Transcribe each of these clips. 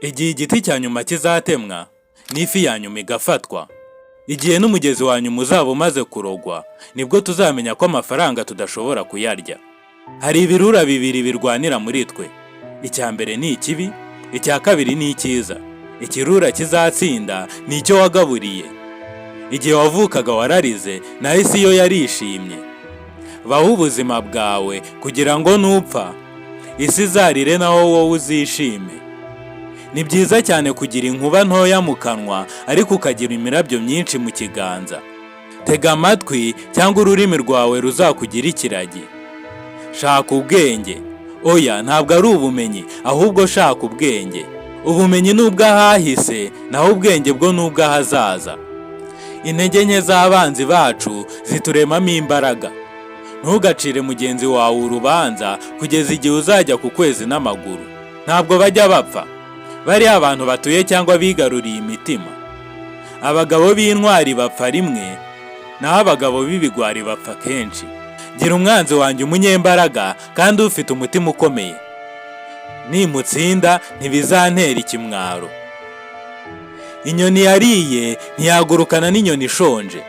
Igihe igiti cya nyuma kizatemwa, n'ifi ya nyuma igafatwa, igihe n'umugezi wa nyuma uzaba umaze kurogwa, nibwo tuzamenya ko amafaranga tudashobora kuyarya. Hari ibirura bibiri birwanira muri twe. Icya mbere ni ikibi, icya kabiri ni icyiza. Ikirura kizatsinda ni icyo wagaburiye. Igihe wavukaga wararize, naho isi yo yarishimye. Baho ubuzima bwawe kugira ngo nupfa, isi izarire naho wowe uzishime. Ni byiza cyane kugira inkuba ntoya mu kanwa, ariko ukagira imirabyo myinshi mu kiganza. Tega amatwi cyangwa ururimi rwawe ruzakugira ikiragi. Shaka ubwenge. Oya, ntabwo ari ubumenyi, ahubwo shaka ubwenge. Ubumenyi ni ubw'ahahise, naho ubwenge bwo ni ubw'ahazaza. Intege nke z'abanzi bacu zituremamo imbaraga. Ntugacire mugenzi wawe urubanza kugeza igihe uzajya ku kwezi n'amaguru. Ntabwo bajya bapfa. Bariya abantu batuye cyangwa bigaruriye imitima. Abagabo b'intwari bapfa rimwe, naho abagabo b'ibigwari bapfa kenshi. Gira umwanzi wanjye umunyembaraga kandi ufite umutima ukomeye. Nimutsinda ntibizantera ikimwaro. Inyoni yariye ntiyagurukana n'inyoni ishonje.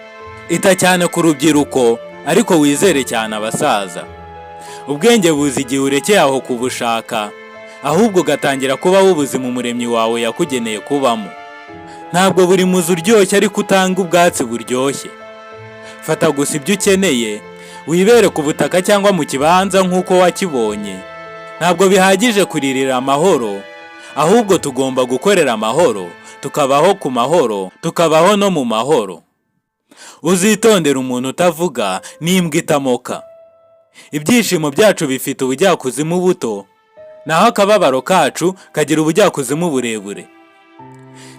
Ita cyane ku rubyiruko, ariko wizere cyane abasaza. Ubwenge buza igihe urekeye aho kubushaka, ahubwo ugatangira kubaho ubuzima umuremyi wawe yakugeneye kubamo. Ntabwo buri muzi uryoshye ariko utanga ubwatsi buryoshye. Fata gusa ibyo ukeneye, wibere ku butaka cyangwa mu kibanza nk'uko wakibonye. Ntabwo bihagije kuririra amahoro, ahubwo tugomba gukorera amahoro, tukabaho ku mahoro, tukabaho no mu mahoro. Uzitondera umuntu utavuga n'imbwa itamoka. Ibyishimo byacu bifite ubujyakuzimu buto, naho akababaro kacu kagira ubujyakuzimu burebure.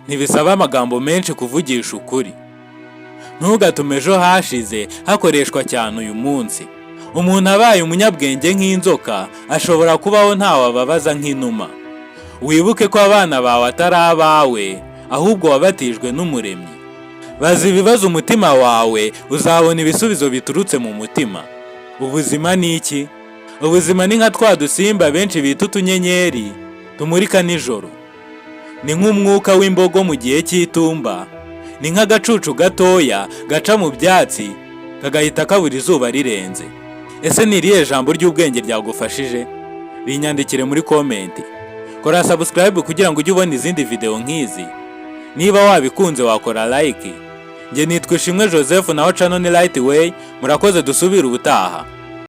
Ntibisaba amagambo menshi kuvugisha ukuri. Ntugatume ejo hashize hakoreshwa cyane uyu munsi. Umuntu abaye umunyabwenge nk'inzoka ashobora kubaho ntawababaza nk'inuma. Wibuke ko abana bawe atari abawe, ahubwo wabatijwe n'Umuremyi. Baza ibibazo umutima wawe, uzabona ibisubizo biturutse mu mutima. Ubuzima ni iki? Ubuzima ni nka twa dusimba benshi bita utunyenyeri tumurika nijoro. Ni nk'umwuka w'imbogo mu gihe cy'itumba. Ni nk'agacucu gatoya gaca mu byatsi kagahita kabura izuba rirenze. Ese ni irihe jambo ry'ubwenge ryagufashije? Rinyandikire muri komenti. Kora subscribe kugira ngo ujye ubona izindi video nk'izi. Niba wabikunze wakora like. Nge nitwa Ishimwe Joseph, naho channel ni Lightway. Murakoze, dusubire ubutaha.